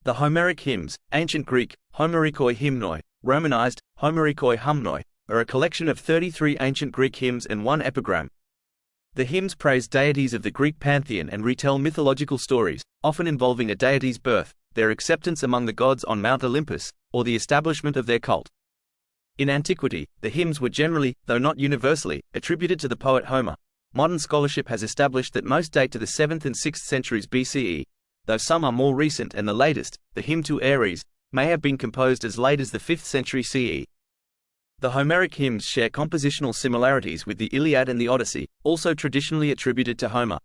The Homeric Hymns, ancient Greek, Homerikoi hymnoi, Romanized, Homerikoi hymnoi, are a collection of 33 ancient Greek hymns and one epigram. The hymns praise deities of the Greek pantheon and retell mythological stories, often involving a deity's birth, their acceptance among the gods on Mount Olympus, or the establishment of their cult. In antiquity, the hymns were generally, though not universally, attributed to the poet Homer. Modern scholarship has established that most date to the 7th and 6th centuries BCE, though some are more recent, and the latest, the hymn to Ares, may have been composed as late as the 5th century CE. The Homeric hymns share compositional similarities with the Iliad and the Odyssey, also traditionally attributed to Homer.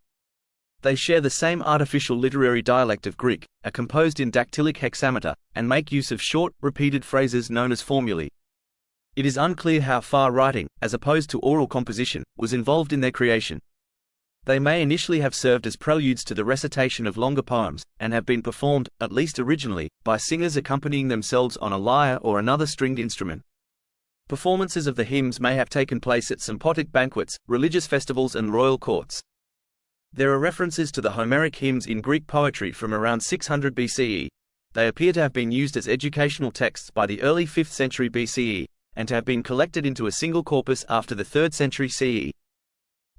They share the same artificial literary dialect of Greek, are composed in dactylic hexameter, and make use of short, repeated phrases known as formulae. It is unclear how far writing, as opposed to oral composition, was involved in their creation. They may initially have served as preludes to the recitation of longer poems, and have been performed, at least originally, by singers accompanying themselves on a lyre or another stringed instrument. Performances of the hymns may have taken place at sympotic banquets, religious festivals, and royal courts. There are references to the Homeric hymns in Greek poetry from around 600 BCE. They appear to have been used as educational texts by the early 5th century BCE, and to have been collected into a single corpus after the 3rd century CE.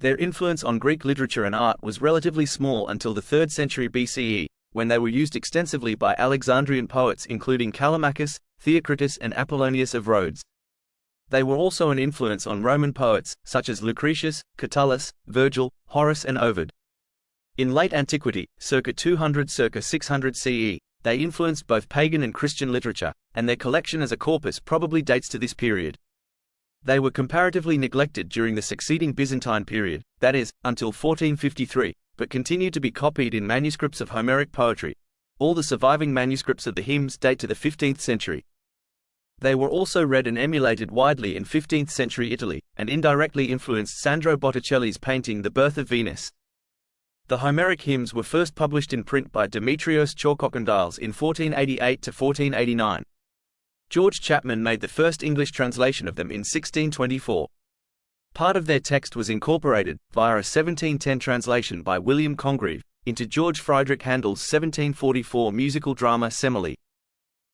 Their influence on Greek literature and art was relatively small until the 3rd century BCE, when they were used extensively by Alexandrian poets including Callimachus, Theocritus, and Apollonius of Rhodes. They were also an influence on Roman poets, such as Lucretius, Catullus, Virgil, Horace, and Ovid. In late antiquity, circa 200–600 CE, they influenced both pagan and Christian literature, and their collection as a corpus probably dates to this period. They were comparatively neglected during the succeeding Byzantine period, that is, until 1453, but continued to be copied in manuscripts of Homeric poetry. All the surviving manuscripts of the hymns date to the 15th century. They were also read and emulated widely in 15th century Italy, and indirectly influenced Sandro Botticelli's painting The Birth of Venus. The Homeric hymns were first published in print by Demetrios Chalkokondyles in 1488–1489. George Chapman made the first English translation of them in 1624. Part of their text was incorporated, via a 1710 translation by William Congreve, into George Friedrich Handel's 1744 musical drama Semele.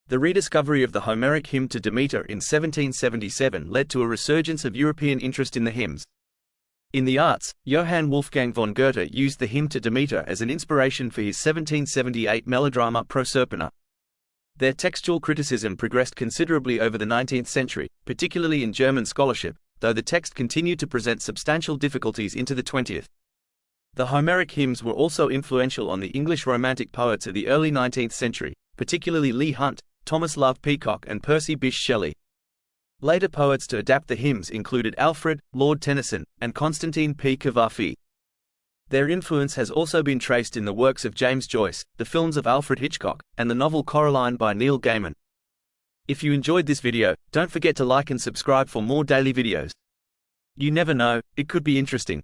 The rediscovery of the Homeric hymn to Demeter in 1777 led to a resurgence of European interest in the hymns. In the arts, Johann Wolfgang von Goethe used the hymn to Demeter as an inspiration for his 1778 melodrama Proserpina. Their textual criticism progressed considerably over the 19th century, particularly in German scholarship, though the text continued to present substantial difficulties into the 20th. The Homeric hymns were also influential on the English Romantic poets of the early 19th century, particularly Leigh Hunt, Thomas Love Peacock, and Percy Bysshe Shelley. Later poets to adapt the hymns included Alfred, Lord Tennyson, and Constantine P. Cavafy. Their influence has also been traced in the works of James Joyce, the films of Alfred Hitchcock, and the novel Coraline by Neil Gaiman. If you enjoyed this video, don't forget to like and subscribe for more daily videos. You never know, it could be interesting.